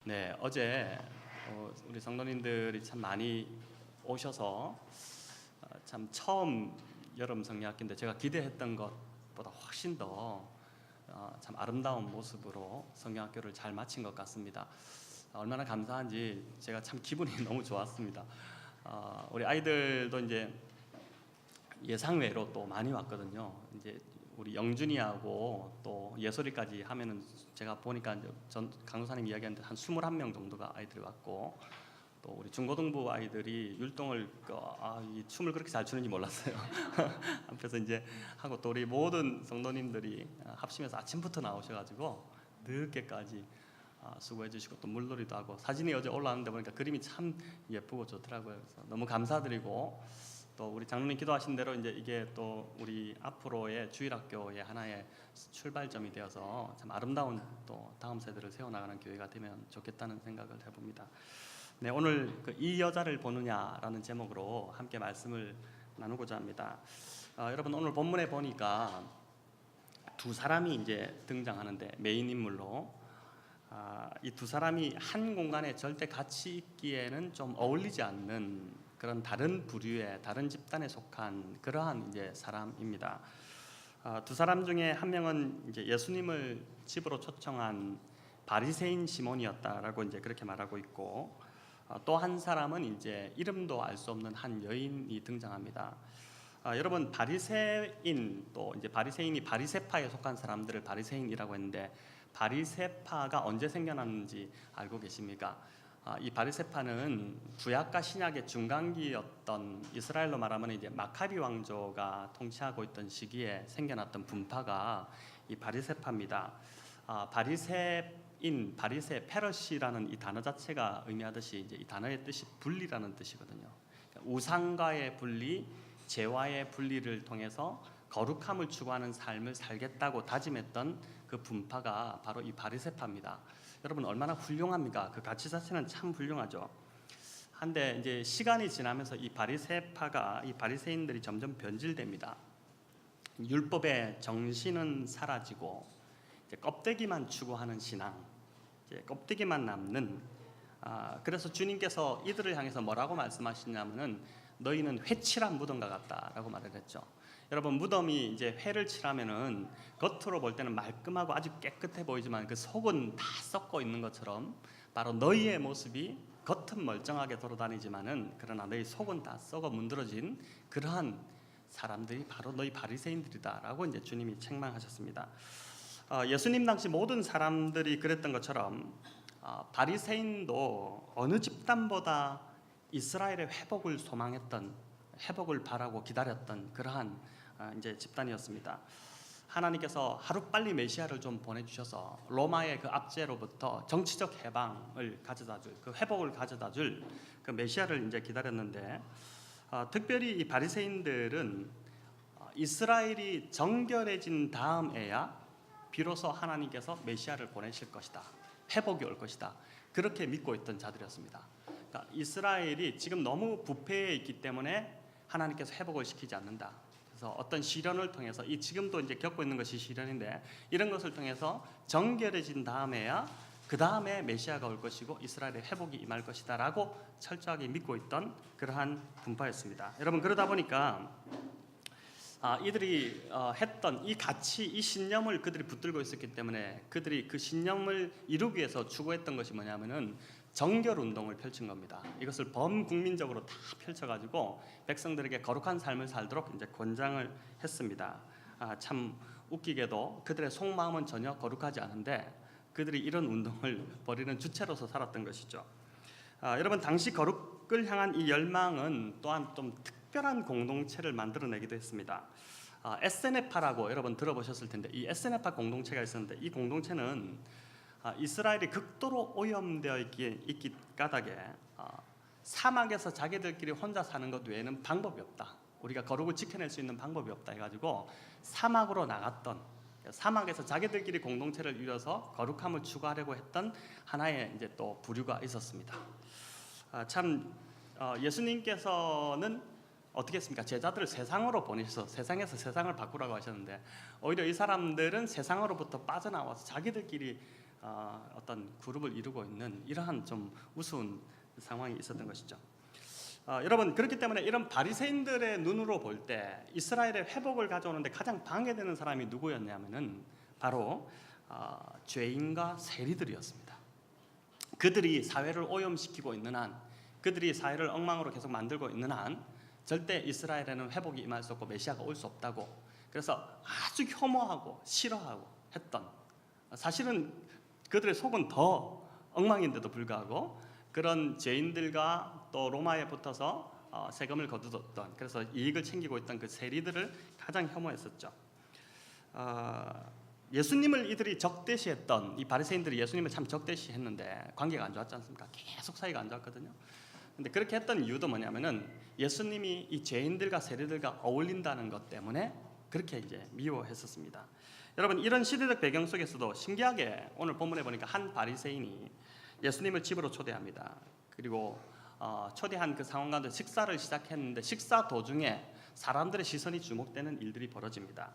네, 어제 우리 성도님들이 참 많이 오셔서 참 처음 여름 성령학기인데 제가 기대했던 것보다 훨씬 더 참 아름다운 모습으로 성령학교를 잘 마친 것 같습니다. 얼마나 감사한지 제가 참 기분이 너무 좋았습니다. 우리 아이들도 이제 예상외로 또 많이 왔거든요. 이제 우리 영준이하고 또 예솔이까지 하면은 제가 보니까 전 강도사님 이야기하는데 한 21명 정도가 아이들이 왔고, 또 우리 중고등부 아이들이 율동을 이 춤을 그렇게 잘 추는지 몰랐어요. 앞에서 이제 하고, 또 우리 모든 성도님들이 합심해서 아침부터 나오셔가지고 늦게까지 수고해 주시고, 또 물놀이도 하고, 사진이 어제 올라왔는데 보니까 그림이 참 예쁘고 좋더라고요. 그래서 너무 감사드리고, 또 우리 장로님 기도하신 대로 이제 이게 또 우리 앞으로의 주일학교의 하나의 출발점이 되어서 참 아름다운 또 다음 세대를 세워나가는 교회가 되면 좋겠다는 생각을 해봅니다. 네, 오늘 이 여자를 보느냐라는 제목으로 함께 말씀을 나누고자 합니다. 여러분, 오늘 본문에 보니까 두 사람이 이제 등장하는데, 메인 인물로 이 두 사람이 한 공간에 절대 같이 있기에는 좀 어울리지 않는 그런 다른 부류의 다른 집단에 속한 그러한 이제 사람입니다. 두 사람 중에 한 명은 이제 예수님을 집으로 초청한 바리새인 시몬이었다라고 이제 그렇게 말하고 있고, 또 한 사람은 이제 이름도 알 수 없는 한 여인이 등장합니다. 여러분, 바리새인, 또 이제 바리새인이 바리새파에 속한 사람들을 바리새인이라고 했는데, 바리새파가 언제 생겨났는지 알고 계십니까? 이 바리새파는 구약과 신약의 중간기였던, 이스라엘로 말하면 이제 마카비 왕조가 통치하고 있던 시기에 생겨났던 분파가 이 바리새파입니다. 바리새인, 바리새, 페르시라는 이 단어 자체가 의미하듯이 이제 이 단어의 뜻이 분리라는 뜻이거든요. 우상과의 분리, 죄와의 분리를 통해서 거룩함을 추구하는 삶을 살겠다고 다짐했던 그 분파가 바로 이 바리새파입니다. 여러분, 얼마나 훌륭합니까? 그 가치 자체는 참 훌륭하죠. 한데 이제 시간이 지나면서 이 바리새파가, 이 바리새인들이 점점 변질됩니다. 율법의 정신은 사라지고 이제 껍데기만 추구하는 신앙, 이제 껍데기만 남는. 그래서 주님께서 이들을 향해서 뭐라고 말씀하시냐면은, 너희는 회칠한 무덤과 같다라고 말을 했죠. 여러분, 무덤이 이제 회를 칠하면은 겉으로 볼 때는 말끔하고 아주 깨끗해 보이지만 그 속은 다 썩고 있는 것처럼, 바로 너희의 모습이 겉은 멀쩡하게 돌아다니지만은 그러나 너희 속은 다 썩어 문드러진 그러한 사람들이 바로 너희 바리새인들이다라고 이제 주님이 책망하셨습니다. 예수님 당시 모든 사람들이 그랬던 것처럼 바리새인도 어느 집단보다 이스라엘의 회복을 소망했던, 회복을 바라고 기다렸던 그러한 이제 집단이었습니다. 하나님께서 하루빨리 메시아를 좀 보내주셔서 로마의 그 압제로부터 정치적 해방을 가져다줄, 그 회복을 가져다줄 그 메시아를 이제 기다렸는데, 특별히 이 바리새인들은 이스라엘이 정결해진 다음에야 비로소 하나님께서 메시아를 보내실 것이다, 회복이 올 것이다, 그렇게 믿고 있던 자들이었습니다. 그러니까 이스라엘이 지금 너무 부패해 있기 때문에 하나님께서 회복을 시키지 않는다. 그래서 어떤 시련을 통해서, 이 지금도 이제 겪고 있는 것이 시련인데, 이런 것을 통해서 정결해진 다음에야 그 다음에 메시아가 올 것이고 이스라엘의 회복이 임할 것이다라고 철저하게 믿고 있던 그러한 분파였습니다. 여러분, 그러다 보니까 이들이 했던 이 가치, 이 신념을 그들이 붙들고 있었기 때문에, 그들이 그 신념을 이루기 위해서 추구했던 것이 뭐냐면은 정결 운동을 펼친 겁니다. 이것을 범국민적으로 다 펼쳐가지고 백성들에게 거룩한 삶을 살도록 이제 권장을 했습니다. 참 웃기게도 그들의 속마음은 전혀 거룩하지 않은데 그들이 이런 운동을 벌이는 주체로서 살았던 것이죠. 여러분, 당시 거룩을 향한 이 열망은 또한 좀 특별한 공동체를 만들어내기도 했습니다. 에스네파라고 여러분 들어보셨을 텐데, 이 에스네파 공동체가 있었는데, 이 공동체는 이스라엘이 극도로 오염되어 있기 까닭에 사막에서 자기들끼리 혼자 사는 것 외에는 방법이 없다, 우리가 거룩을 지켜낼 수 있는 방법이 없다 해가지고 사막으로 나갔던, 사막에서 자기들끼리 공동체를 이뤄서 거룩함을 추구하려고 했던 하나의 이제 또 부류가 있었습니다. 예수님께서는 어떻게 했습니까? 제자들을 세상으로 보내셔서 세상에서 세상을 바꾸라고 하셨는데, 오히려 이 사람들은 세상으로부터 빠져나와서 자기들끼리 어떤 그룹을 이루고 있는 이러한 좀 우스운 상황이 있었던 것이죠. 여러분, 그렇기 때문에 이런 바리새인들의 눈으로 볼 때 이스라엘의 회복을 가져오는데 가장 방해되는 사람이 누구였냐면은 바로 죄인과 세리들이었습니다. 그들이 사회를 오염시키고 있는 한, 그들이 사회를 엉망으로 계속 만들고 있는 한 절대 이스라엘에는 회복이 임할 수 없고 메시아가 올 수 없다고, 그래서 아주 혐오하고 싫어하고 했던, 사실은 그들의 속은 더 엉망인데도 불구하고 그런 죄인들과 또 로마에 붙어서 세금을 거두었던, 그래서 이익을 챙기고 있던 그 세리들을 가장 혐오했었죠. 예수님을 이들이 적대시했던, 이 바리새인들이 예수님을 참 적대시했는데 관계가 안 좋았지 않습니까? 계속 사이가 안 좋았거든요. 근데 그렇게 했던 이유도 뭐냐면은 예수님이 이 죄인들과 세리들과 어울린다는 것 때문에 그렇게 이제 미워했었습니다. 여러분, 이런 시대적 배경 속에서도 신기하게 오늘 본문에 보니까 한 바리새인이 예수님을 집으로 초대합니다. 그리고 초대한 그 상황 가운데 식사를 시작했는데 식사 도중에 사람들의 시선이 주목되는 일들이 벌어집니다.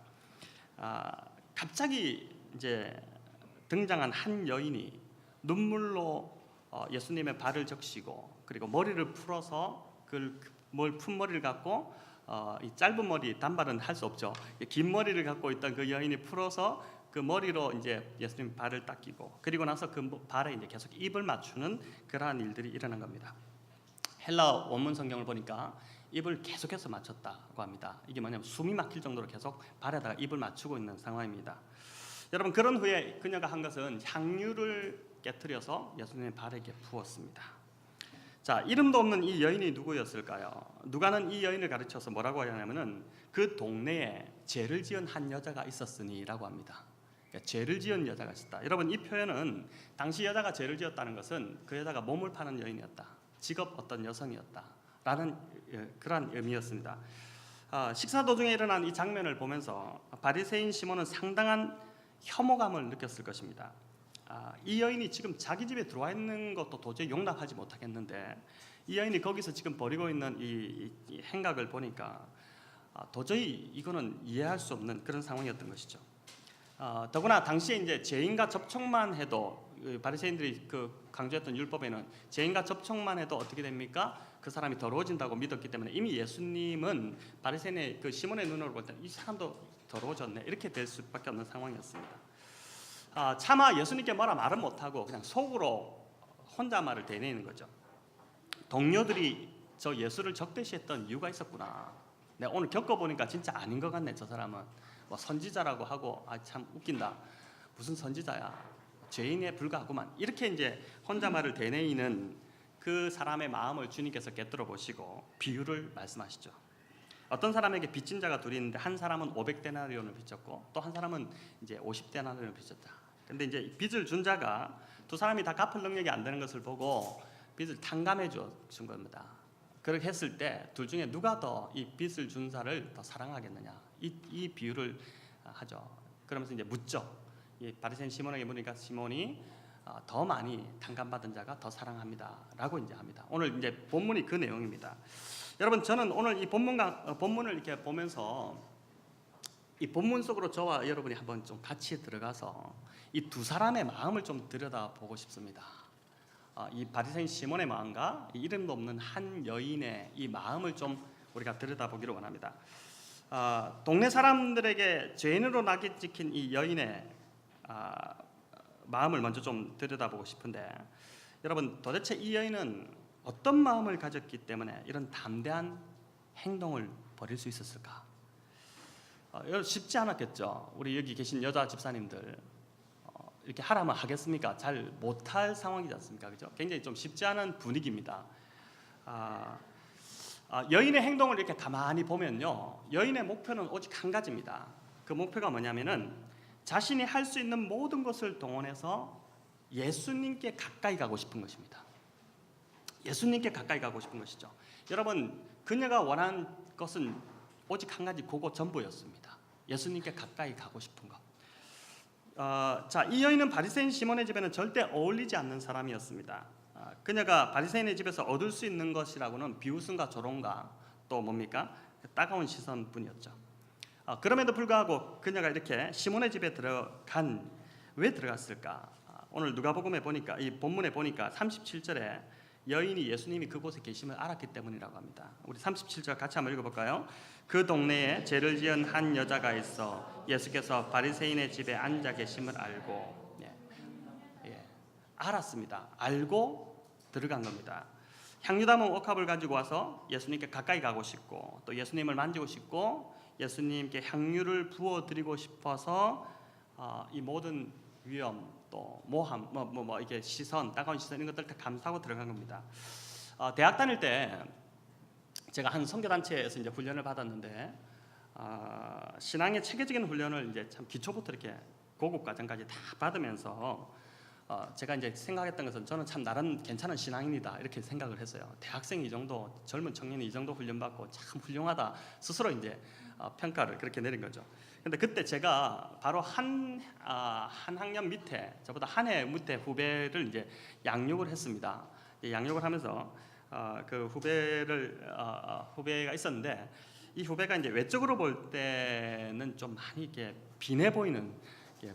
갑자기 이제 등장한 한 여인이 눈물로 예수님의 발을 적시고, 그리고 머리를 풀어서 그 푼머리를 갖고 이 짧은 머리, 단발은 할 수 없죠. 긴 머리를 갖고 있던 그 여인이 풀어서 그 머리로 이제 예수님 발을 닦이고, 그리고 나서 그 발에 이제 계속 입을 맞추는 그러한 일들이 일어난 겁니다. 헬라 원문 성경을 보니까 입을 계속해서 맞췄다고 합니다. 이게 뭐냐면 숨이 막힐 정도로 계속 발에다가 입을 맞추고 있는 상황입니다. 여러분, 그런 후에 그녀가 한 것은 향유를 깨트려서 예수님의 발에게 부었습니다. 자, 이름도 없는 이 여인이 누구였을까요? 누가는 이 여인을 가르쳐서 뭐라고 하냐면은 그 동네에 죄를 지은 한 여자가 있었으니라고 합니다. 그러니까 죄를 지은 여자가 있었다. 여러분, 이 표현은 당시 여자가 죄를 지었다는 것은 그 여자가 몸을 파는 여인이었다, 직업 어떤 여성이었다라는 그러한 의미였습니다. 식사 도중에 일어난 이 장면을 보면서 바리새인 시몬은 상당한 혐오감을 느꼈을 것입니다. 이 여인이 지금 자기 집에 들어와 있는 것도 도저히 용납하지 못하겠는데 이 여인이 거기서 지금 벌이고 있는 이 행각을 보니까 도저히 이거는 이해할 수 없는 그런 상황이었던 것이죠. 더구나 당시에 이제 죄인과 접촉만 해도, 바리새인들이 그 강조했던 율법에는 죄인과 접촉만 해도 어떻게 됩니까? 그 사람이 더러워진다고 믿었기 때문에 이미 예수님은 바리새인의 그 시몬의 눈으로 볼 때 이 사람도 더러워졌네, 이렇게 될 수밖에 없는 상황이었습니다. 차마 예수님께 뭐라 말은 못하고 그냥 속으로 혼자 말을 대내는 거죠. 동료들이 저 예수를 적대시했던 이유가 있었구나, 내가 오늘 겪어보니까 진짜 아닌 것 같네, 저 사람은 뭐 선지자라고 하고 참 웃긴다, 무슨 선지자야, 죄인에 불과하구만, 이렇게 이제 혼자 말을 대내는 그 사람의 마음을 주님께서 꿰뚫어 보시고 비유를 말씀하시죠. 어떤 사람에게 빚진 자가 둘이 있는데 한 사람은 500데나리온을 빚졌고 또 한 사람은 이제 50데나리온을 빚졌다. 근데 이제 빚을 준 자가 두 사람이 다 갚을 능력이 안 되는 것을 보고 빚을 탕감해 준 겁니다. 그렇게 했을 때 둘 중에 누가 더 이 빚을 준 자를 더 사랑하겠느냐, 이 비유를 하죠. 그러면서 이제 묻죠. 이 바리새인 시몬에게 물으니까 시몬이 더 많이 탕감받은 자가 더 사랑합니다라고 이제 합니다. 오늘 이제 본문이 그 내용입니다. 여러분, 저는 오늘 이 본문을 이렇게 보면서 이 본문 속으로 저와 여러분이 한번 좀 같이 들어가서 이 두 사람의 마음을 좀 들여다보고 싶습니다. 이 바리새인 시몬의 마음과 이 이름도 없는 한 여인의 이 마음을 좀 우리가 들여다보기를 원합니다. 동네 사람들에게 죄인으로 낙인 찍힌 이 여인의 마음을 먼저 좀 들여다보고 싶은데, 여러분, 도대체 이 여인은 어떤 마음을 가졌기 때문에 이런 담대한 행동을 벌일 수 있었을까? 쉽지 않았겠죠. 우리 여기 계신 여자 집사님들 이렇게 하라면 하겠습니까? 잘 못할 상황이지 않습니까? 그죠? 굉장히 좀 쉽지 않은 분위기입니다. 여인의 행동을 이렇게 가만히 보면요, 여인의 목표는 오직 한 가지입니다. 그 목표가 뭐냐면은 자신이 할 수 있는 모든 것을 동원해서 예수님께 가까이 가고 싶은 것입니다. 예수님께 가까이 가고 싶은 것이죠. 여러분, 그녀가 원한 것은 오직 한 가지, 그거 전부였습니다. 예수님께 가까이 가고 싶은 것. 자, 이 여인은 바리새인 시몬의 집에는 절대 어울리지 않는 사람이었습니다. 그녀가 바리새인의 집에서 얻을 수 있는 것이라고는 비웃음과 조롱과 또 뭡니까? 따가운 시선뿐이었죠. 그럼에도 불구하고 그녀가 이렇게 시몬의 집에 왜 들어갔을까? 오늘 누가복음에 보니까 이 본문에 보니까 37절에 여인이 예수님이 그곳에 계심을 알았기 때문이라고 합니다. 우리 37절 같이 한번 읽어볼까요? 그 동네에 죄를 지은 한 여자가 있어 예수께서 바리새인의 집에 앉아 계심을 알고 알았습니다. 알고 들어간 겁니다. 향유 담은 옥합을 가지고 와서 예수님께 가까이 가고 싶고 또 예수님을 만지고 싶고 예수님께 향유를 부어드리고 싶어서 이 모든 위험 또 모함 이게 시선 따가운 시선 이런 것들 다 감수하고 들어간 겁니다. 대학 다닐 때 제가 한 선교단체에서 이제 훈련을 받았는데 신앙의 체계적인 훈련을 이제 참 기초부터 이렇게 고급 과정까지 다 받으면서 제가 이제 생각했던 것은 저는 참 나름 괜찮은 신앙인이다 이렇게 생각을 했어요. 대학생이 이 정도 젊은 청년이 이 정도 훈련받고 참 훌륭하다 스스로 이제 평가를 그렇게 내린 거죠. 근데 그때 제가 바로 한 학년 밑에 저보다 한 해 밑에 후배를 이제 양육을 했습니다. 양육을 하면서 그 후배가 있었는데 이 후배가 이제 외적으로 볼 때는 좀 많이 이렇게 빈해 보이는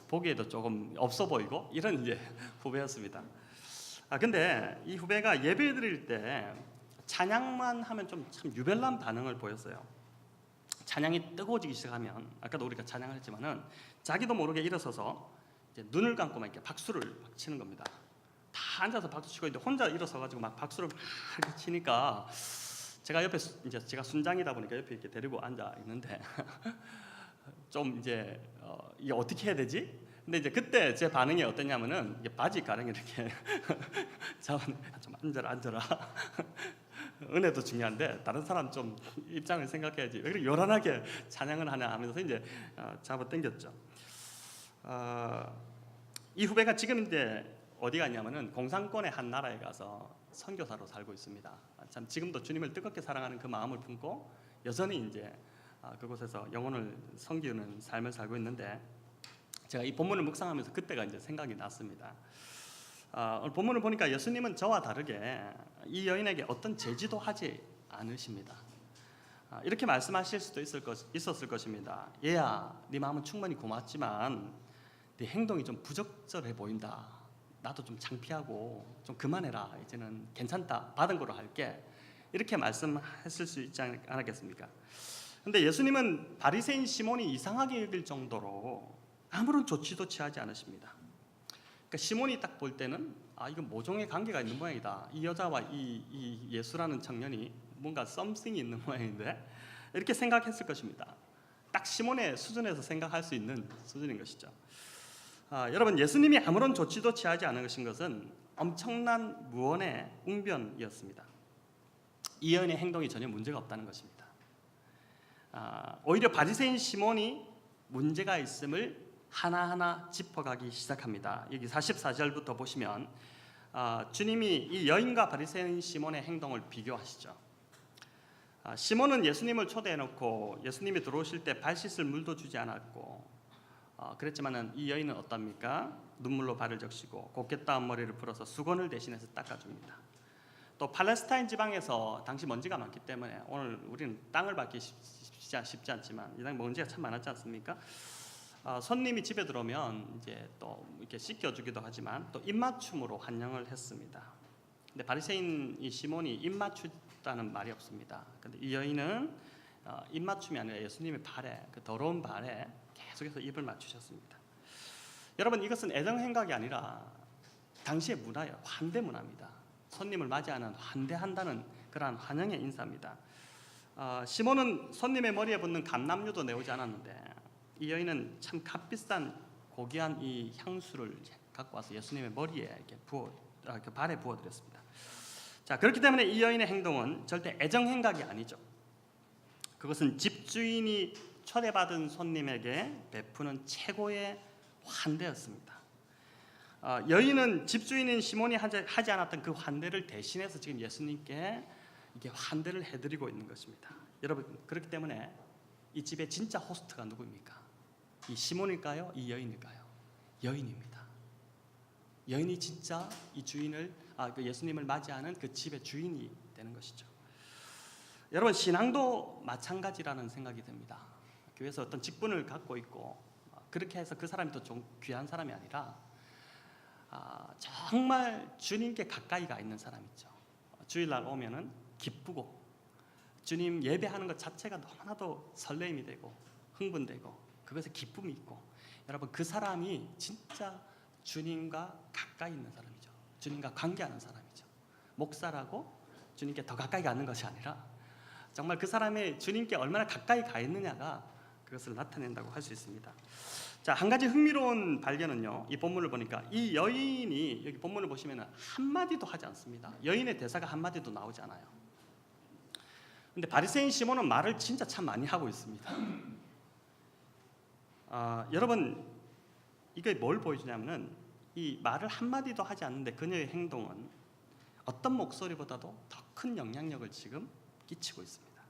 보기에도 조금 없어 보이고 이런 이제 후배였습니다. 근데 이 후배가 예배 드릴 때 찬양만 하면 좀 참 유별난 반응을 보였어요. 찬양이 뜨거워지기 시작하면 아까도 우리가 찬양을 했지만은 자기도 모르게 일어서서 이제 눈을 감고만 이렇게 박수를 막 치는 겁니다. 다 앉아서 박수 치고 있는데 혼자 일어서 가지고 막 박수를 막 이렇게 치니까 제가 옆에 이제 제가 순장이다 보니까 옆에 이렇게 데리고 앉아 있는데 좀 이제 이게 어떻게 해야 되지? 근데 이제 그때 제 반응이 어땠냐면은 이게 바지 가랑이 이렇게 좀 앉아라. 은혜도 중요한데 다른 사람 좀 입장을 생각해야지. 왜 그렇게 요란하게 찬양을 하냐 하면서 이제 잡아 당겼죠. 이 후배가 지금 이제 어디 갔냐면은 공산권의 한 나라에 가서 선교사로 살고 있습니다. 참 지금도 주님을 뜨겁게 사랑하는 그 마음을 품고 여전히 이제 그곳에서 영혼을 섬기는 삶을 살고 있는데 제가 이 본문을 묵상하면서 그때가 이제 생각이 났습니다. 오늘 본문을 보니까 예수님은 저와 다르게 이 여인에게 어떤 제지도 하지 않으십니다. 이렇게 말씀하실 수도 있었을 것입니다. 얘야, 네 마음은 충분히 고맙지만 네 행동이 좀 부적절해 보인다. 나도 좀 창피하고 좀 그만해라. 이제는 괜찮다. 받은 거로 할게. 이렇게 말씀했을 수 있지 않았겠습니까? 근데 예수님은 바리새인 시몬이 이상하게 여길 정도로 아무런 조치도 취하지 않으십니다. 그러니까 시몬이 딱 볼 때는 이건 모종의 관계가 있는 모양이다. 이 여자와 이 예수라는 청년이 뭔가 썸씽이 있는 모양인데 이렇게 생각했을 것입니다. 딱 시몬의 수준에서 생각할 수 있는 수준인 것이죠. 여러분, 예수님이 아무런 조치도 취하지 않으신 것은 엄청난 무언의 웅변이었습니다. 이 여인의 행동이 전혀 문제가 없다는 것입니다. 오히려 바리새인 시몬이 문제가 있음을 하나하나 짚어가기 시작합니다. 여기 44절부터 보시면 주님이 이 여인과 바리새인 시몬의 행동을 비교하시죠. 시몬은 예수님을 초대해놓고 예수님이 들어오실 때 발 씻을 물도 주지 않았고 그랬지만은 이 여인은 어떻습니까? 눈물로 발을 적시고 곱게 따은 머리를 풀어서 수건을 대신해서 닦아줍니다. 또 팔레스타인 지방에서 당시 먼지가 많기 때문에 오늘 우리는 땅을 밟기 쉽지 않지만 이 땅에 먼지가 참 많았지 않습니까? 손님이 집에 들어오면 이제 또 이렇게 씻겨주기도 하지만 또 입맞춤으로 환영을 했습니다. 근데 바리새인 이 시몬이 입맞추다는 말이 없습니다. 근데 이 여인은 입맞춤이 아니라 예수님의 발에 그 더러운 발에 계속해서 입을 맞추셨습니다. 여러분, 이것은 애정 행각이 아니라 당시의 문화예요. 환대 문화입니다. 손님을 맞이하는 환대한다는 그러한 환영의 인사입니다. 시몬은 손님의 머리에 붙는 감람류도 내오지 않았는데 이 여인은 참 값비싼 고귀한 이 향수를 갖고 와서 예수님의 머리에 이렇게 그 발에 부어드렸습니다. 자, 그렇기 때문에 이 여인의 행동은 절대 애정 행각이 아니죠. 그것은 집주인이 초대받은 손님에게 베푸는 최고의 환대였습니다. 여인은 집주인인 시몬이 하지 않았던 그 환대를 대신해서 지금 예수님께 이게 환대를 해드리고 있는 것입니다. 여러분, 그렇기 때문에 이 집의 진짜 호스트가 누구입니까? 이 시몬일까요? 이 여인일까요? 여인입니다. 여인이 진짜 이 주인을 그 예수님을 맞이하는 그 집의 주인이 되는 것이죠. 여러분, 신앙도 마찬가지라는 생각이 듭니다. 교회에서 어떤 직분을 갖고 있고 그렇게 해서 그 사람이 더 귀한 사람이 아니라 정말 주님께 가까이 가 있는 사람이죠. 주일날 오면은 기쁘고 주님 예배하는 것 자체가 너무나도 설레임이 되고 흥분되고 그것에 기쁨이 있고, 여러분 그 사람이 진짜 주님과 가까이 있는 사람이죠. 주님과 관계하는 사람이죠. 목사라고 주님께 더 가까이 가는 것이 아니라 정말 그 사람이 주님께 얼마나 가까이 가 있느냐가 그것을 나타낸다고 할 수 있습니다. 자, 한 가지 흥미로운 발견은요, 이 본문을 보니까 이 여인이, 여기 본문을 보시면 한마디도 하지 않습니다. 여인의 대사가 한마디도 나오지 않아요. 근데 바리새인 시몬은 말을 진짜 참 많이 하고 있습니다. 여러분 이게 뭘 보여주냐면은 이 말을 한마디도 하지 않는데 그녀의 행동은 어떤 목소리보다도 더 큰 영향력을 지금 끼치고 있습니다.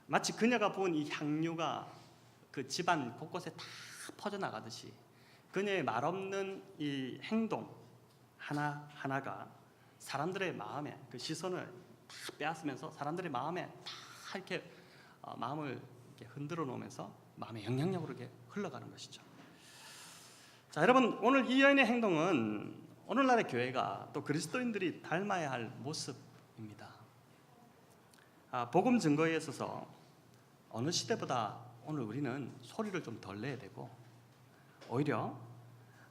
마치 그녀가 부은 이 향유가 그 집안 곳곳에 다 퍼져나가듯이 그녀의 말없는 이 행동 하나하나가 사람들의 마음에 그 시선을 다 빼앗으면서 사람들의 마음에 다 이렇게 마음을 이렇게 흔들어 놓으면서 마음의 영향력으로 이렇게 흘러가는 것이죠. 자, 여러분 오늘 이 여인의 행동은 오늘날의 교회가 또 그리스도인들이 닮아야 할 모습입니다. 복음 증거에 있어서 어느 시대보다 오늘 우리는 소리를 좀 덜 내야 되고 오히려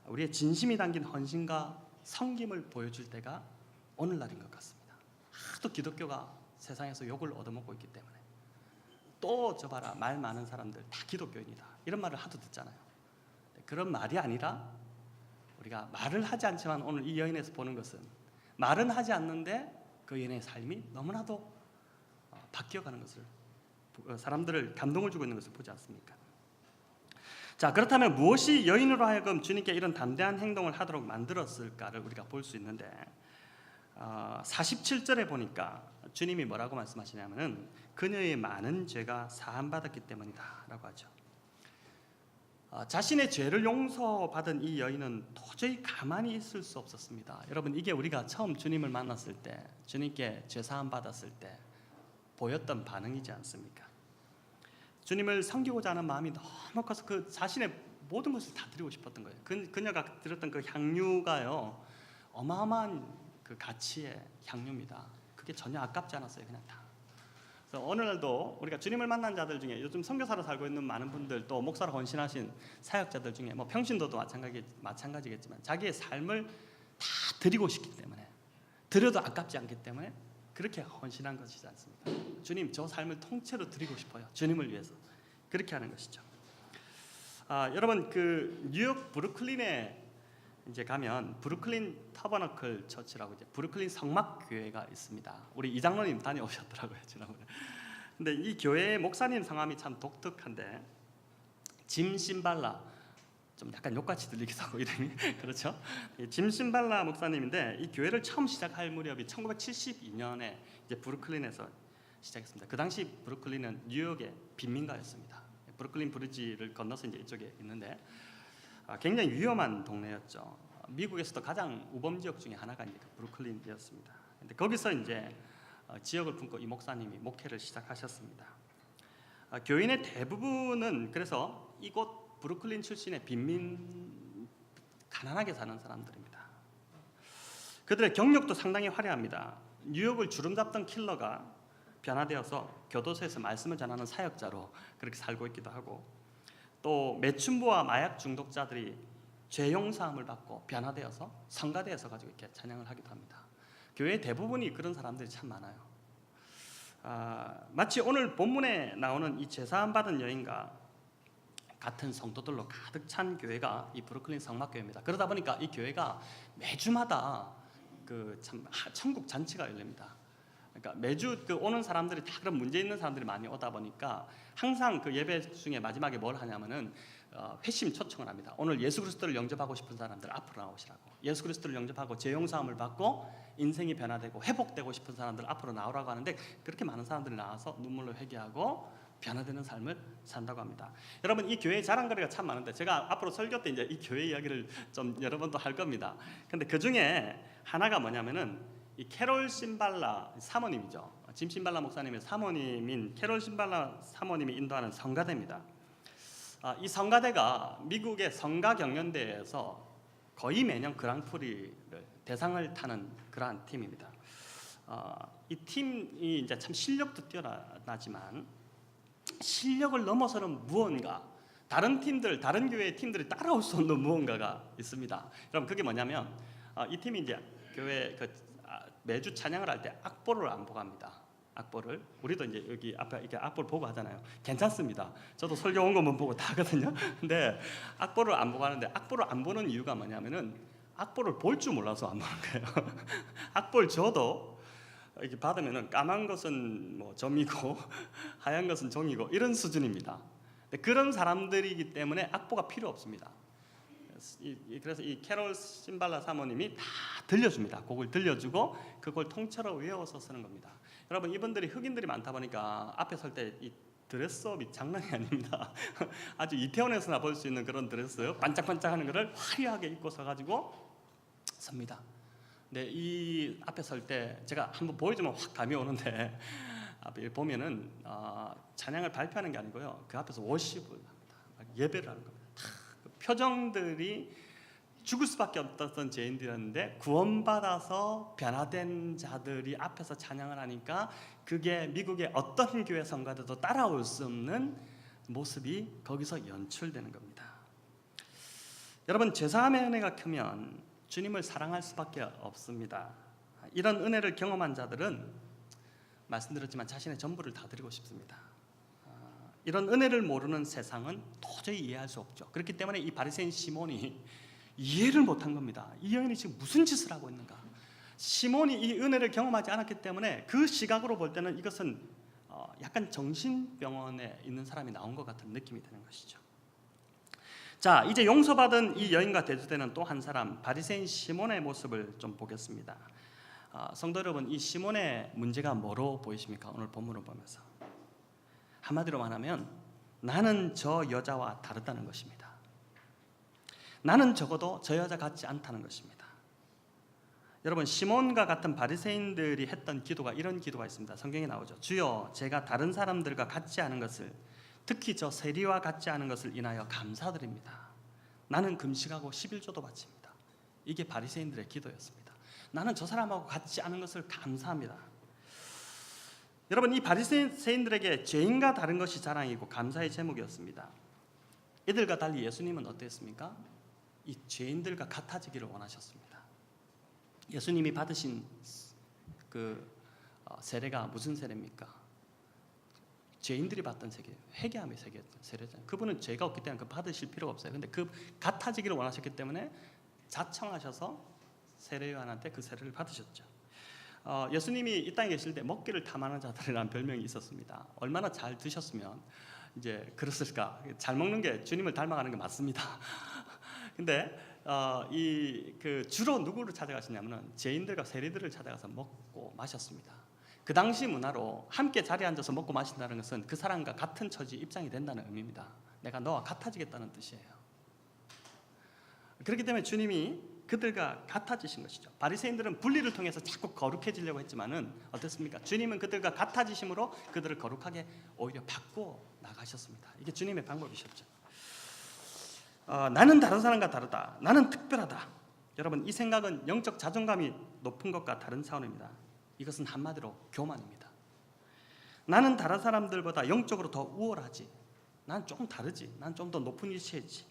우리의 진심이 담긴 헌신과 섬김을 보여줄 때가 오늘날인 것 같습니다. 하도 기독교가 세상에서 욕을 얻어먹고 있기 때문에 또 저 봐라 말 많은 사람들 다 기독교인이다 이런 말을 하도 듣잖아요. 그런 말이 아니라 우리가 말을 하지 않지만 오늘 이 여인에서 보는 것은 말은 하지 않는데 그 여인의 삶이 너무나도 바뀌어가는 것을, 사람들을 감동을 주고 있는 것을 보지 않습니까? 자, 그렇다면 무엇이 여인으로 하여금 주님께 이런 담대한 행동을 하도록 만들었을까를 우리가 볼 수 있는데 47절에 보니까 주님이 뭐라고 말씀하시냐면은 그녀의 많은 죄가 사함받았기 때문이다 라고 하죠. 자신의 죄를 용서받은 이 여인은 도저히 가만히 있을 수 없었습니다. 여러분 이게 우리가 처음 주님을 만났을 때 주님께 죄사함 받았을 때 보였던 반응이지 않습니까? 주님을 섬기고자 하는 마음이 너무 커서 그 자신의 모든 것을 다 드리고 싶었던 거예요. 그녀가 드렸던 그 향유가요 어마어마한 그 가치의 향유입니다. 그게 전혀 아깝지 않았어요. 그냥 다. 그래서 오늘날도 우리가 주님을 만난 자들 중에 요즘 선교사로 살고 있는 많은 분들, 또 목사로 헌신하신 사역자들 중에 뭐 평신도도 마찬가지겠지만 자기의 삶을 다 드리고 싶기 때문에, 드려도 아깝지 않기 때문에 그렇게 헌신한 것이지 않습니까? 주님 저 삶을 통째로 드리고 싶어요. 주님을 위해서 그렇게 하는 것이죠. 여러분 그 뉴욕 브루클린에 이제 가면 브루클린 터버너클 처치라고 이제 브루클린 성막교회가 있습니다. 우리 이장로님 다녀오셨더라고요 지난번에. 근데 이 교회의 목사님 성함이 참 독특한데 짐 심발라, 좀 약간 욕같이 들리기도 하고 이름이 그렇죠? 짐 심발라 목사님인데 이 교회를 처음 시작할 무렵이 1972년에 이제 브루클린에서 시작했습니다. 그 당시 브루클린은 뉴욕의 빈민가였습니다. 브루클린 브리지를 건너서 이제 이쪽에 있는데 굉장히 위험한 동네였죠. 미국에서도 가장 우범 지역 중에 하나가 이제 브루클린이었습니다. 근데 거기서 이제 지역을 품고 이 목사님이 목회를 시작하셨습니다. 교인의 대부분은 그래서 이곳 브루클린 출신의 빈민, 가난하게 사는 사람들입니다. 그들의 경력도 상당히 화려합니다. 뉴욕을 주름 잡던 킬러가 변화되어서 교도소에서 말씀을 전하는 사역자로 그렇게 살고 있기도 하고, 또 매춘부와 마약 중독자들이 죄 용서함을 받고 변화되어서 성가대에서 가지고 이렇게 찬양을 하기도 합니다. 교회 대부분이 그런 사람들이 참 많아요. 마치 오늘 본문에 나오는 이 제사함 받은 여인과 같은 성도들로 가득 찬 교회가 이 브루클린 성막교회입니다. 그러다 보니까 이 교회가 매주마다 그 참 천국 잔치가 열립니다. 그러니까 매주 그 오는 사람들이 다 그런 문제 있는 사람들이 많이 오다 보니까 항상 그 예배 중에 마지막에 뭘 하냐면은 회심 초청을 합니다. 오늘 예수 그리스도를 영접하고 싶은 사람들 앞으로 나오시라고. 예수 그리스도를 영접하고 죄 용서함을 받고 인생이 변화되고 회복되고 싶은 사람들 앞으로 나오라고 하는데, 그렇게 많은 사람들이 나와서 눈물로 회개하고 변화되는 삶을 산다고 합니다. 여러분 이 교회의 자랑거리가 참 많은데 제가 앞으로 설교 때 이제 이 교회 이야기를 좀 여러 번 더 할 겁니다. 근데 그 중에 하나가 뭐냐면은 이 캐롤 심발라 사모님이죠. 짐 심발라 목사님의 사모님인 캐롤 심발라 사모님이 인도하는 성가대입니다. 이 성가대가 미국의 성가 경연대회에서 거의 매년 그랑프리를 대상을 타는 그러한 팀입니다. 이 팀이 이제 참 실력도 뛰어나지만 실력을 넘어서는 무언가, 다른 팀들, 다른 교회의 팀들이 따라올 수 없는 무언가가 있습니다. 여러분 그게 뭐냐면 이 팀이 이제 교회 매주 찬양을 할 때 악보를 안보갑니다. 악보를 우리도 이제 여기 앞에 이렇게 악보를 보고 하잖아요. 괜찮습니다. 저도 설교 온 것만 보고 다 하거든요. 근데 악보를 안 보고 하는데 악보를 안 보는 이유가 뭐냐면은 악보를 볼 줄 몰라서 안 보는 거예요. 악보를 줘도 이렇게 받으면은 까만 것은 뭐 점이고 하얀 것은 종이고 이런 수준입니다. 그런 사람들이기 때문에 악보가 필요 없습니다. 그래서 이 캐롤 심발라 사모님이 다 들려줍니다. 곡을 들려주고 그걸 통째로 외워서 쓰는 겁니다. 여러분 이분들이 흑인들이 많다 보니까 앞에 설 때 이 드레스업이 장난이 아닙니다. 아주 이태원에서나 볼 수 있는 그런 드레스 반짝반짝하는 것을 화려하게 입고 서가지고 섭니다. 네, 이 앞에 설 때 제가 한번 보여주면 확 감이 오는데 앞에 보면은 찬양을 발표하는 게 아니고요. 그 앞에서 워십을 합니다. 예배를 하는 겁니다. 그 표정들이 죽을 수밖에 없었던 죄인들이었는데 구원받아서 변화된 자들이 앞에서 찬양을 하니까 그게 미국의 어떤 교회 성가대도 따라올 수 없는 모습이 거기서 연출되는 겁니다. 여러분 죄사함의 은혜가 크면 주님을 사랑할 수밖에 없습니다. 이런 은혜를 경험한 자들은 말씀드렸지만 자신의 전부를 다 드리고 싶습니다. 이런 은혜를 모르는 세상은 도저히 이해할 수 없죠. 그렇기 때문에 이 바리새인 시몬이 이해를 못한 겁니다. 이 여인이 지금 무슨 짓을 하고 있는가? 시몬이 이 은혜를 경험하지 않았기 때문에 그 시각으로 볼 때는 이것은 약간 정신병원에 있는 사람이 나온 것 같은 느낌이 드는 것이죠. 자, 이제 용서받은 이 여인과 대조되는 또 한 사람 바리새인 시몬의 모습을 좀 보겠습니다. 성도 여러분, 이 시몬의 문제가 뭐로 보이십니까? 오늘 본문을 보면서 한마디로 말하면 나는 저 여자와 다르다는 것입니다. 나는 적어도 저 여자 같지 않다는 것입니다. 여러분 시몬과 같은 바리새인들이 했던 기도가 이런 기도가 있습니다. 성경에 나오죠. 주여 제가 다른 사람들과 같지 않은 것을 특히 저 세리와 같지 않은 것을 인하여 감사드립니다. 나는 금식하고 11조도 바칩니다. 이게 바리새인들의 기도였습니다. 나는 저 사람하고 같지 않은 것을 감사합니다. 여러분 이 바리새인들에게 죄인과 다른 것이 자랑이고 감사의 제목이었습니다. 이들과 달리 예수님은 어땠습니까? 이 죄인들과 같아지기를 원하셨습니다. 예수님이 받으신 그 세례가 무슨 세례입니까? 죄인들이 받던 세계, 회개함의 세례잖아요. 그분은 죄가 없기 때문에 그 받으실 필요가 없어요. 근데 그 같아지기를 원하셨기 때문에 자청하셔서 세례 요한한테 그 세례를 받으셨죠. 예수님이 이 땅에 계실 때 먹기를 탐하는 자들이라는 별명이 있었습니다. 얼마나 잘 드셨으면 이제 그랬을까? 잘 먹는 게 주님을 닮아가는 게 맞습니다. 근데 주로 누구를 찾아가시냐면은 죄인들과 세리들을 찾아가서 먹고 마셨습니다. 그 당시 문화로 함께 자리에 앉아서 먹고 마신다는 것은 그 사람과 같은 처지 입장이 된다는 의미입니다. 내가 너와 같아지겠다는 뜻이에요. 그렇기 때문에 주님이 그들과 같아지신 것이죠. 바리새인들은 분리를 통해서 자꾸 거룩해지려고 했지만은 어떻습니까? 주님은 그들과 같아지심으로 그들을 거룩하게 오히려 바꾸어 나가셨습니다. 이게 주님의 방법이셨죠. 나는 다른 사람과 다르다. 나는 특별하다. 여러분 이 생각은 영적 자존감이 높은 것과 다른 차원입니다. 이것은 한마디로 교만입니다. 나는 다른 사람들보다 영적으로 더 우월하지. 난 조금 다르지. 난 좀 더 높은 위치에지.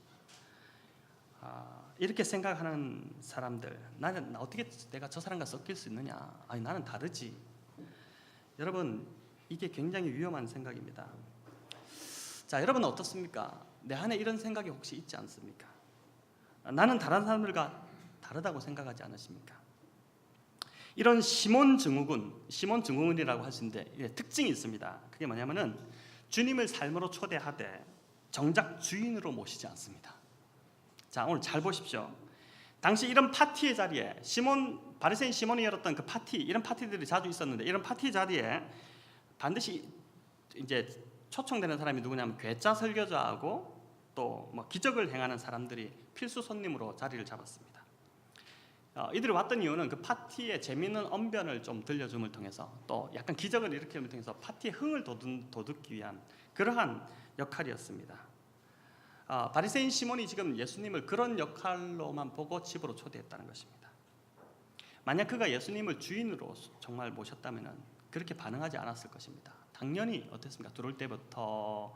이렇게 생각하는 사람들, 나는 어떻게 내가 저 사람과 섞일 수 있느냐? 아니 나는 다르지. 여러분 이게 굉장히 위험한 생각입니다. 자, 여러분은 어떻습니까? 내 안에 이런 생각이 혹시 있지 않습니까? 나는 다른 사람들과 다르다고 생각하지 않으십니까? 이런 시몬 증후군이라고 할 수 있는데 특징이 있습니다. 그게 뭐냐면은 주님을 삶으로 초대하되 정작 주인으로 모시지 않습니다. 자, 오늘 잘 보십시오. 당시 이런 파티의 자리에 바리새인 시몬이 열었던 그 파티, 이런 파티들이 자주 있었는데 이런 파티 자리에 반드시 이제 초청되는 사람이 누구냐면 괴짜 설교자하고 또 뭐 기적을 행하는 사람들이 필수 손님으로 자리를 잡았습니다. 이들이 왔던 이유는 그 파티의 재미있는 언변을 좀 들려줌을 통해서 또 약간 기적을 일으킴을 통해서 파티의 흥을 돋우기 위한 그러한 역할이었습니다. 바리새인 시몬이 지금 예수님을 그런 역할로만 보고 집으로 초대했다는 것입니다. 만약 그가 예수님을 주인으로 정말 모셨다면 그렇게 반응하지 않았을 것입니다. 당연히 어땠습니까? 들어올 때부터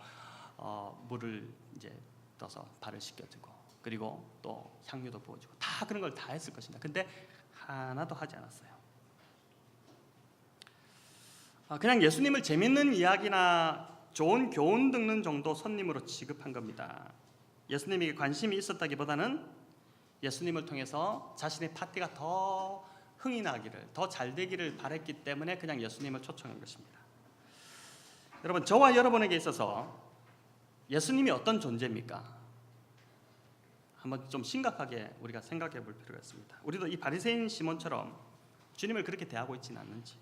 물을 이제 떠서 발을 씻겨주고, 그리고 또 향유도 부어주고, 다 그런 걸 다 했을 것입니다. 근데 하나도 하지 않았어요. 그냥 예수님을 재밌는 이야기나 좋은 교훈 듣는 정도 손님으로 취급한 겁니다. 예수님에게 관심이 있었다기보다는 예수님을 통해서 자신의 파티가 더 흥이 나기를, 더 잘 되기를 바랬기 때문에 그냥 예수님을 초청한 것입니다. 여러분, 저와 여러분에게 있어서 예수님이 어떤 존재입니까? 한번 좀 심각하게 우리가 생각해 볼 필요가 있습니다. 우리도 이 바리새인 시몬처럼 주님을 그렇게 대하고 있지는 않는지,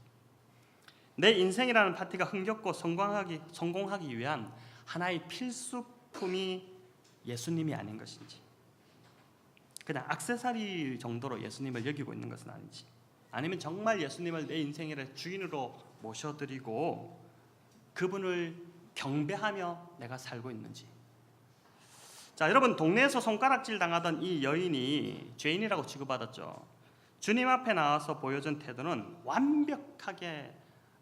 내 인생이라는 파티가 흥겹고 성공하기 위한 하나의 필수품이 예수님이 아닌 것인지, 그냥 액세서리 정도로 예수님을 여기고 있는 것은 아닌지, 아니면 정말 예수님을 내 인생의 주인으로 모셔드리고 그분을 경배하며 내가 살고 있는지. 자, 여러분, 동네에서 손가락질 당하던 이 여인이 죄인이라고 취급받았죠. 주님 앞에 나와서 보여준 태도는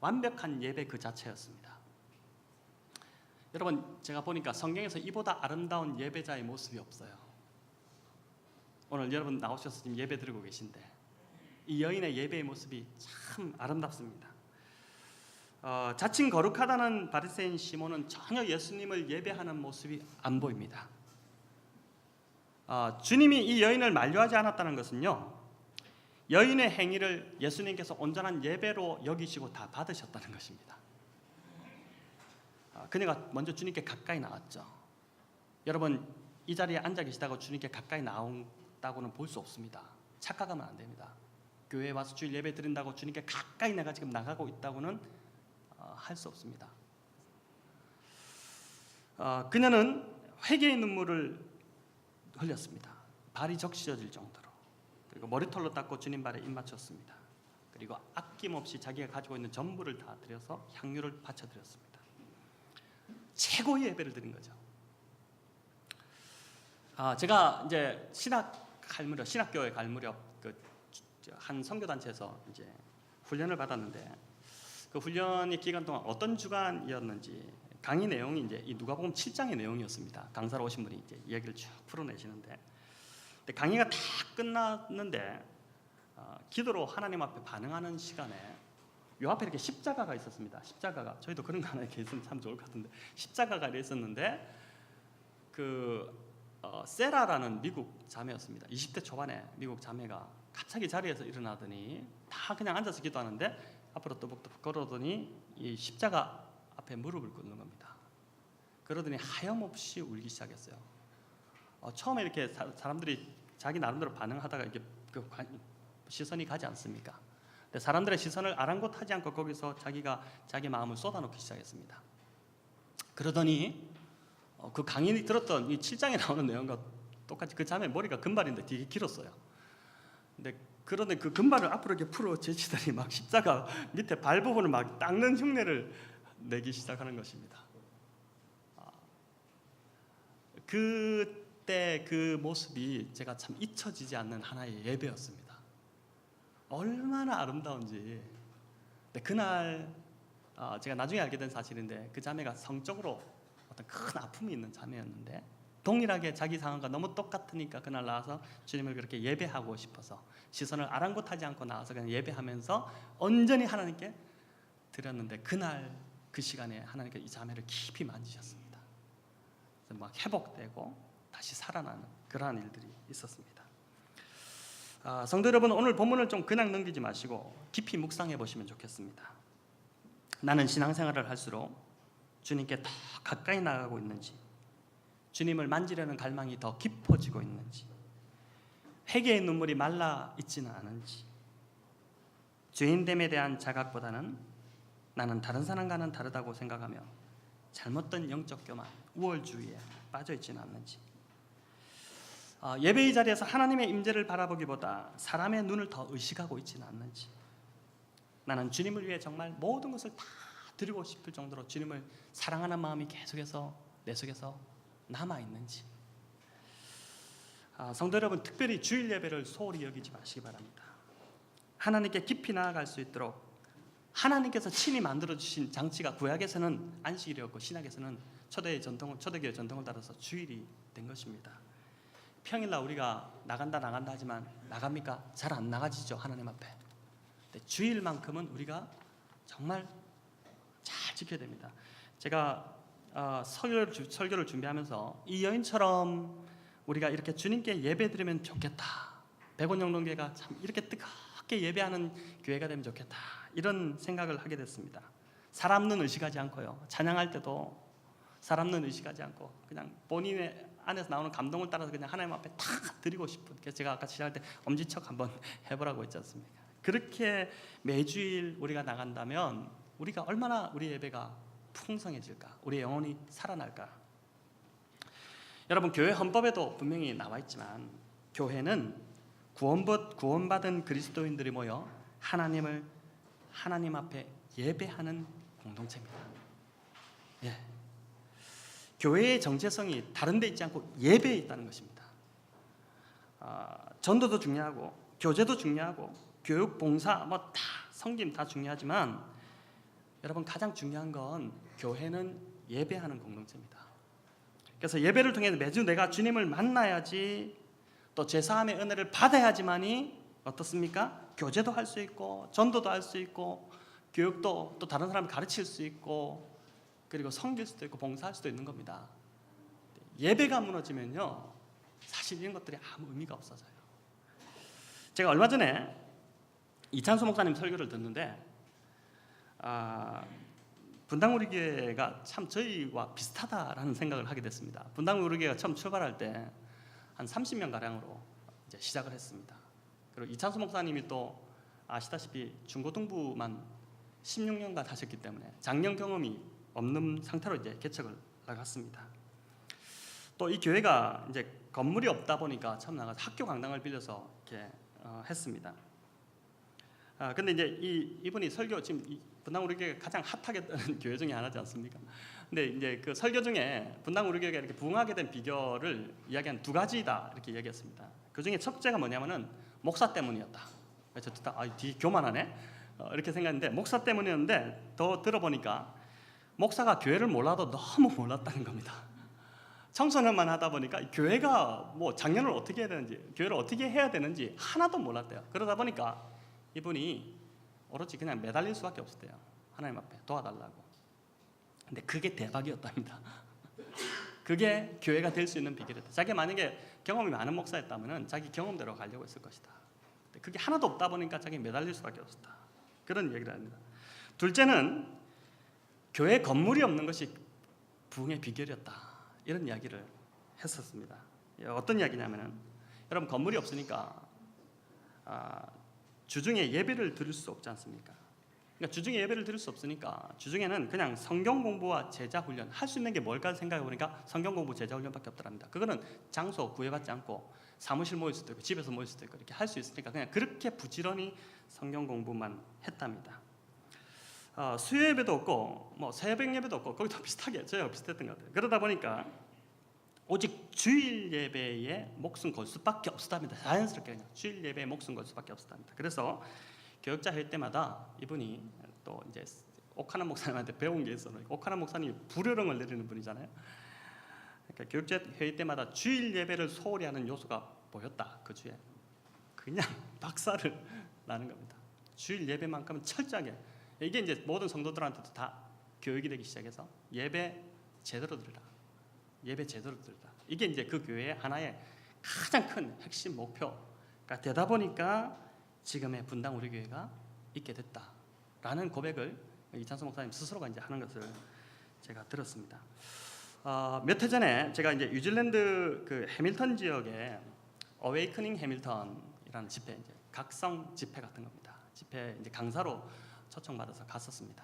완벽한 예배 그 자체였습니다. 여러분, 제가 보니까 성경에서 이보다 아름다운 예배자의 모습이 없어요. 오늘 여러분 나오셔서 지금 예배 드리고 계신데 이 여인의 예배의 모습이 참 아름답습니다. 자칭 거룩하다는 바리새인 시몬은 전혀 예수님을 예배하는 모습이 안 보입니다. 주님이 이 여인을 만류하지 않았다는 것은요, 여인의 행위를 예수님께서 온전한 예배로 여기시고 다 받으셨다는 것입니다. 그녀가 먼저 주님께 가까이 나왔죠. 여러분, 이 자리에 앉아 계시다고 주님께 가까이 나온다고는 볼 수 없습니다. 착각하면 안 됩니다. 교회에 와서 주일 예배 드린다고 주님께 가까이 내가 지금 나가고 있다고는 할 수 없습니다. 그녀는 회개의 눈물을 흘렸습니다. 발이 적셔질 정도로. 그리고 머리털로 닦고 주님 발에 입 맞췄습니다. 그리고 아낌없이 자기가 가지고 있는 전부를 다 드려서 향유를 바쳐드렸습니다. 최고의 예배를 드린 거죠. 제가 이제 신학교에 갈 무렵 한 선교단체에서 이제 훈련을 받았는데, 그 훈련의 기간 동안 어떤 주간이었는지 강의 내용이 이제 이 누가복음 7장의 내용이었습니다. 강사로 오신 분이 이제 이야기를 쭉 풀어내시는데, 강의가 다 끝났는데 기도로 하나님 앞에 반응하는 시간에 요 앞에 이렇게 십자가가 있었습니다. 십자가가, 저희도 그런 거 하나 이렇게 있으면 참 좋을 것 같은데, 십자가가 이렇게 있었는데 세라라는 미국 자매였습니다. 20대 초반에 미국 자매가 갑자기 자리에서 일어나더니 다 그냥 앉아서 기도하는데 앞으로 또박또박 걸어오더니 이 십자가 앞에 무릎을 꿇는 겁니다. 그러더니 하염없이 울기 시작했어요. 처음에 이렇게 사람들이 자기 나름대로 반응하다가 이게 시선이 가지 않습니까? 근데 사람들의 시선을 아랑곳하지 않고 거기서 자기 마음을 쏟아놓기 시작했습니다. 그러더니 그 강인이 들었던 이 7장에 나오는 내용과 똑같이 그 자매 머리가 금발인데 되게 길었어요. 근데 그런데 그 금발을 앞으로 이렇게 풀어 제치더니 막 십자가 밑에 발 부분을 막 닦는 흉내를 내기 시작하는 것입니다. 그때 그 모습이 제가 참 잊혀지지 않는 하나의 예배였습니다. 얼마나 아름다운지. 근데 그날 제가 나중에 알게 된 사실인데, 그 자매가 성적으로 어떤 큰 아픔이 있는 자매였는데 동일하게 자기 상황과 너무 똑같으니까 그날 나와서 주님을 그렇게 예배하고 싶어서 시선을 아랑곳하지 않고 나와서 그냥 예배하면서 온전히 하나님께 드렸는데, 그날 그 시간에 하나님께 이 자매를 깊이 만지셨습니다. 그래서 막 회복되고 다시 살아나는 그러한 일들이 있었습니다. 성도 여러분, 오늘 본문을 좀 그냥 넘기지 마시고 깊이 묵상해 보시면 좋겠습니다. 나는 신앙생활을 할수록 주님께 더 가까이 나가고 있는지, 주님을 만지려는 갈망이 더 깊어지고 있는지, 회개의 눈물이 말라 있지는 않은지, 죄인됨에 대한 자각보다는 나는 다른 사람과는 다르다고 생각하며 잘못된 영적 교만, 우월주의에 빠져 있지는 않는지, 예배의 자리에서 하나님의 임재를 바라보기보다 사람의 눈을 더 의식하고 있지는 않는지, 나는 주님을 위해 정말 모든 것을 다 드리고 싶을 정도로 주님을 사랑하는 마음이 계속해서 내 속에서 남아있는지, 성도 여러분, 특별히 주일 예배를 소홀히 여기지 마시기 바랍니다. 하나님께 깊이 나아갈 수 있도록 하나님께서 친히 만들어 주신 장치가 구약에서는 안식일이었고 신약에서는 초대교회 전통을 따라서 주일이 된 것입니다. 평일날 우리가 나간다 하지만 나갑니까? 잘 안 나가지죠, 하나님 앞에. 근데 주일만큼은 우리가 정말 잘 지켜야 됩니다. 제가 설교를 준비하면서 이 여인처럼 우리가 이렇게 주님께 예배드리면 좋겠다, 백원영동교회가 참 이렇게 뜨겁게 예배하는 교회가 되면 좋겠다, 이런 생각을 하게 됐습니다. 사람은 의식하지 않고요, 찬양할 때도 사람은 의식하지 않고 그냥 본인의 안에서 나오는 감동을 따라서 그냥 하나님 앞에 다 드리고 싶은, 그래서 제가 아까 시작할 때 엄지척 한번 해보라고 했지 않습니까? 그렇게 매주일 우리가 나간다면 우리가 얼마나 우리 예배가 풍성해질까, 우리 영혼이 살아날까. 여러분, 교회 헌법에도 분명히 나와 있지만 교회는 구원받은 그리스도인들이 모여 하나님 앞에 예배하는 공동체입니다. 예. 교회의 정체성이 다른 데 있지 않고 예배에 있다는 것입니다. 전도도 중요하고 교제도 중요하고 교육, 봉사, 다 섬김 다 중요하지만 여러분, 가장 중요한 건 교회는 예배하는 공동체입니다. 그래서 예배를 통해 매주 내가 주님을 만나야지, 또 제사함의 은혜를 받아야지만이 어떻습니까? 교제도 할 수 있고 전도도 할 수 있고 교육도 또 다른 사람을 가르칠 수 있고 그리고 섬길 수도 있고 봉사할 수도 있는 겁니다. 예배가 무너지면요, 사실 이런 것들이 아무 의미가 없어져요. 제가 얼마 전에 이찬수 목사님 설교를 듣는데 분당우리교회가 참 저희와 비슷하다라는 생각을 하게 됐습니다. 분당우리교회가 처음 출발할 때 한 30명 가량으로 이제 시작을 했습니다. 그리고 이찬수 목사님이 또 아시다시피 중고등부만 16년간 하셨기 때문에 작년 경험이 없는 상태로 이제 개척을 나갔습니다. 또 이 교회가 이제 건물이 없다 보니까 처음 나가서 학교 강당을 빌려서 이렇게 했습니다. 근데 이제 이분이 설교, 지금 분당우리교회가 가장 핫하게 뜨는 교회 중에 하나지 않습니까? 근데 이제 그 설교 중에 분당우리교회가 이렇게 부흥하게 된 비결을 이야기한 두 가지다 이렇게 얘기했습니다. 그 중에 첫째가 뭐냐면은 목사 때문이었다. 저 듣다 뒤 교만하네 이렇게 생각했는데, 목사 때문이었는데 더 들어보니까 목사가 교회를 몰라도 너무 몰랐다는 겁니다. 청소년만 하다 보니까 교회가 뭐 작년을 어떻게 해야 되는지, 교회를 어떻게 해야 되는지 하나도 몰랐대요. 그러다 보니까 이분이 오로지 그냥 매달릴 수밖에 없었대요. 하나님 앞에 도와달라고. 근데 그게 대박이었답니다. 그게 교회가 될 수 있는 비결이었다. 자기 만약에 경험이 많은 목사였다면 자기 경험대로 가려고 했을 것이다. 근데 그게 하나도 없다 보니까 자기 매달릴 수밖에 없었다. 그런 얘기를 합니다. 둘째는 교회 건물이 없는 것이 부흥의 비결이었다, 이런 이야기를 했었습니다. 어떤 이야기냐면은, 여러분, 건물이 없으니까 주중에 예배를 드릴 수 없지 않습니까? 그러니까 주중에 예배를 드릴 수 없으니까 주중에는 그냥 성경 공부와 제자 훈련 할 수 있는 게 뭘까 생각해 보니까 성경 공부, 제자 훈련밖에 없더랍니다. 그거는 장소 구애받지 않고 사무실 모일 수도 있고 집에서 모일 수도 있고 이렇게 할 수 있으니까 그냥 그렇게 부지런히 성경 공부만 했답니다. 수요 예배도 없고 뭐 새벽 예배도 없고 거기도 비슷하게 저희하고 비슷했던 것 같아요. 그러다 보니까 오직 주일 예배에 목숨 걸 수밖에 없었답니다. 자연스럽게 그냥 주일 예배에 목숨 걸 수밖에 없었답니다. 그래서 교역자 할 때마다 이분이 또 이제 옥하나 목사님한테 배운 게 있어요. 옥하나 목사님이 불효령을 내리는 분이잖아요. 그러니까 교역자 회의 때마다 주일 예배를 소홀히 하는 요소가 보였다. 그 주에 그냥 박살을 나는 겁니다. 주일 예배만큼은 철저하게, 이게 이제 모든 성도들한테도 다 교육이 되기 시작해서 예배 제대로 드리라, 예배 제대로 드리라. 이게 이제 그 교회의 하나의 가장 큰 핵심 목표가 되다 보니까 지금의 분당 우리 교회가 있게 됐다라는 고백을 이찬수 목사님 스스로가 이제 하는 것을 제가 들었습니다. 몇 해 전에 제가 이제 뉴질랜드 그 해밀턴 지역에 어웨이크닝 해밀턴이라는 집회, 이제 각성 집회 같은 겁니다. 집회 이제 강사로 초청받아서 갔었습니다.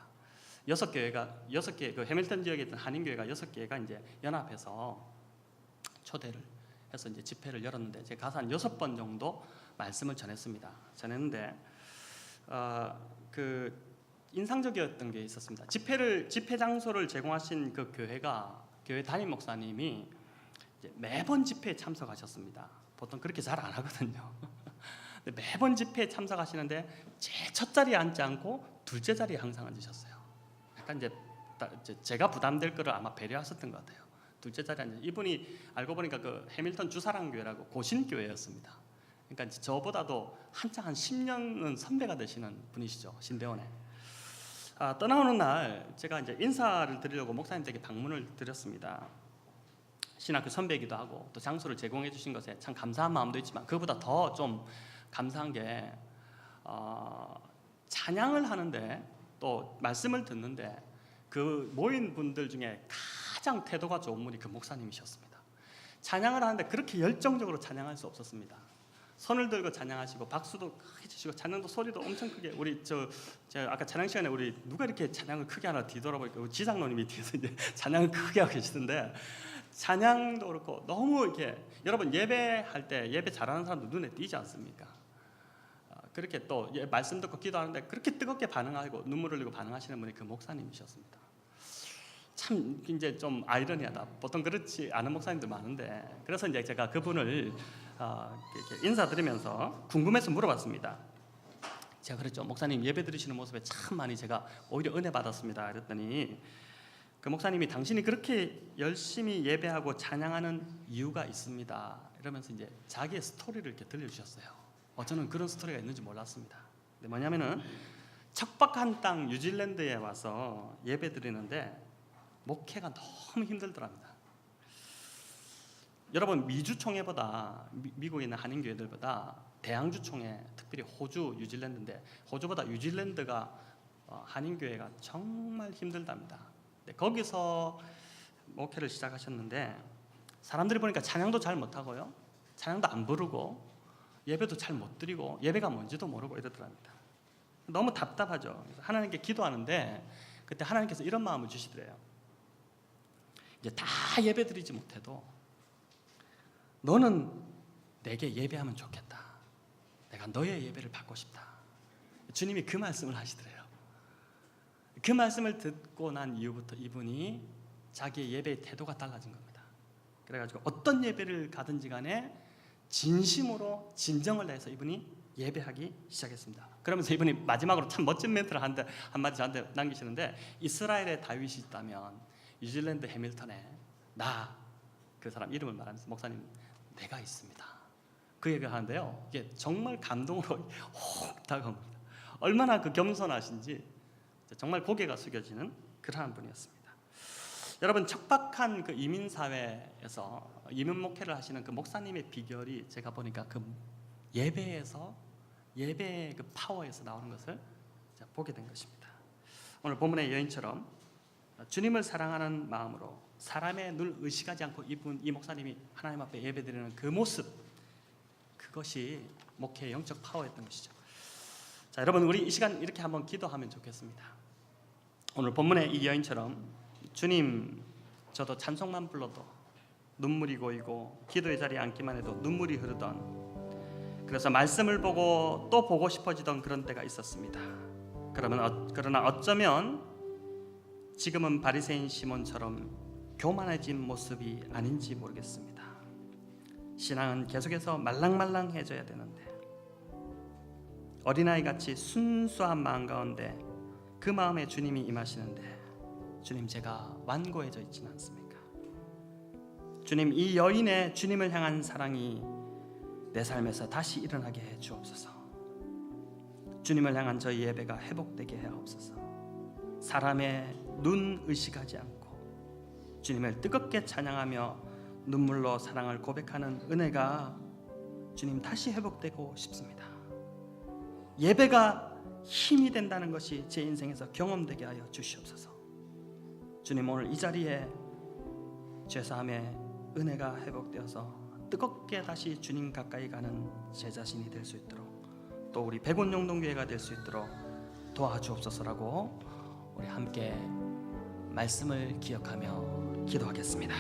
6개 그 해밀턴 지역에 있던 한인 교회가 6개가 이제 연합해서 초대를 해서 이제 집회를 열었는데 제가 가서 한 6번 정도 말씀을 전했는데 그 인상적이었던 게 있었습니다. 집회 장소를 제공하신 그 교회 담임 목사님이 이제 매번 집회에 참석하셨습니다. 보통 그렇게 잘 안 하거든요. 근데 매번 집회에 참석하시는데 제일 첫 자리에 앉지 않고 둘째 자리에 항상 앉으셨어요. 약간 이제 제가 부담될 거를 아마 배려하셨던 것 같아요. 둘째 자리에 앉아. 이분이 알고 보니까 그 해밀턴 주사랑교회라고 고신교회였습니다. 그러니까 이제 저보다도 한창 한 10년은 선배가 되시는 분이시죠. 신대원에. 떠나오는 날 제가 이제 인사를 드리려고 목사님에게 방문을 드렸습니다. 신학교 선배이기도 하고 또 장소를 제공해 주신 것에 참 감사한 마음도 있지만 그보다 더 좀 감사한 게 찬양을 하는데 또 말씀을 듣는데 그 모인 분들 중에 가장 태도가 좋은 분이 그 목사님이셨습니다. 찬양을 하는데 그렇게 열정적으로 찬양할 수 없었습니다. 손을 들고 찬양하시고 박수도 크게 치시고 찬양도 소리도 엄청 크게. 우리 제가 아까 찬양 시간에 우리 누가 이렇게 찬양을 크게 하나 뒤돌아보니까 우리 지상노님이 뒤에서 이제 찬양을 크게 하고 계시던데 찬양도 그렇고 너무 이렇게 여러분 예배할 때 예배 잘하는 사람도 눈에 띄지 않습니까? 그렇게 또 말씀 듣고 기도하는데 그렇게 뜨겁게 반응하고 눈물 흘리고 반응하시는 분이 그 목사님이셨습니다. 참 이제 좀 아이러니하다. 보통 그렇지 않은 목사님들 많은데 그래서 이제 제가 그분을 이렇게 인사드리면서 궁금해서 물어봤습니다. 제가 그랬죠. 목사님 예배 드리시는 모습에 참 많이 제가 오히려 은혜 받았습니다. 그랬더니 그 목사님이 당신이 그렇게 열심히 예배하고 찬양하는 이유가 있습니다. 이러면서 이제 자기의 스토리를 이렇게 들려주셨어요. 저는 그런 스토리가 있는지 몰랐습니다. 근데 뭐냐면은 척박한 땅 뉴질랜드에 와서 예배 드리는데 목회가 너무 힘들더랍니다. 여러분 미주 총회보다 미국에 있는 한인교회들보다 대양주 총회, 특별히 호주, 뉴질랜드인데 호주보다 뉴질랜드가 한인교회가 정말 힘들답니다. 거기서 목회를 시작하셨는데 사람들이 보니까 찬양도 잘 못하고요, 찬양도 안 부르고 예배도 잘 못 드리고 예배가 뭔지도 모르고 이러더랍니다. 너무 답답하죠. 그래서 하나님께 기도하는데 그때 하나님께서 이런 마음을 주시더래요. 이제 다 예배 드리지 못해도 너는 내게 예배하면 좋겠다. 내가 너의 예배를 받고 싶다. 주님이 그 말씀을 하시더래요. 그 말씀을 듣고 난 이후부터 이분이 자기의 예배의 태도가 달라진 겁니다. 그래가지고 어떤 예배를 가든지 간에 진심으로 진정을 내서 이분이 예배하기 시작했습니다. 그러면서 이분이 마지막으로 참 멋진 멘트를 한마디 저한테 남기시는데 이스라엘의 다윗이 있다면 뉴질랜드 해밀턴에 나 그 사람 이름을 말하면서 목사님 내가 있습니다. 그 얘기를 하는데요. 이게 정말 감동으로 혹 다가옵니다. 얼마나 그 겸손하신지 정말 고개가 숙여지는 그러한 분이었습니다. 여러분 척박한 그 이민 사회에서 이민 목회를 하시는 그 목사님의 비결이 제가 보니까 그 예배에서 예배의 그 파워에서 나오는 것을 보게 된 것입니다. 오늘 본문의 여인처럼 주님을 사랑하는 마음으로 사람의 눈을 의식하지 않고 이 목사님이 하나님 앞에 예배드리는 그 모습, 그것이 목회의 영적 파워였던 것이죠. 자, 여러분 우리 이 시간 이렇게 한번 기도하면 좋겠습니다. 오늘 본문의 이 여인처럼 주님, 저도 찬송만 불러도 눈물이 고이고 기도의 자리에 앉기만 해도 눈물이 흐르던, 그래서 말씀을 보고 또 보고 싶어지던 그런 때가 있었습니다. 그러나 어쩌면 지금은 바리새인 시몬처럼 교만해진 모습이 아닌지 모르겠습니다. 신앙은 계속해서 말랑말랑해져야 되는데 어린아이같이 순수한 마음 가운데 그 마음에 주님이 임하시는데 주님 제가 완고해져 있지는 않습니까? 주님 이 여인의 주님을 향한 사랑이 내 삶에서 다시 일어나게 해 주옵소서. 주님을 향한 저희 예배가 회복되게 하옵소서. 사람의 눈 의식하지 않고 주님을 뜨겁게 찬양하며 눈물로 사랑을 고백하는 은혜가 주님 다시 회복되고 싶습니다. 예배가 힘이 된다는 것이 제 인생에서 경험되게 하여 주시옵소서. 주님 오늘 이 자리에 죄사함의 은혜가 회복되어서 뜨겁게 다시 주님 가까이 가는 제 자신이 될 수 있도록, 또 우리 백운영동교회가 될 수 있도록 도와주옵소서라고 우리 함께 말씀을 기억하며 기도하겠습니다.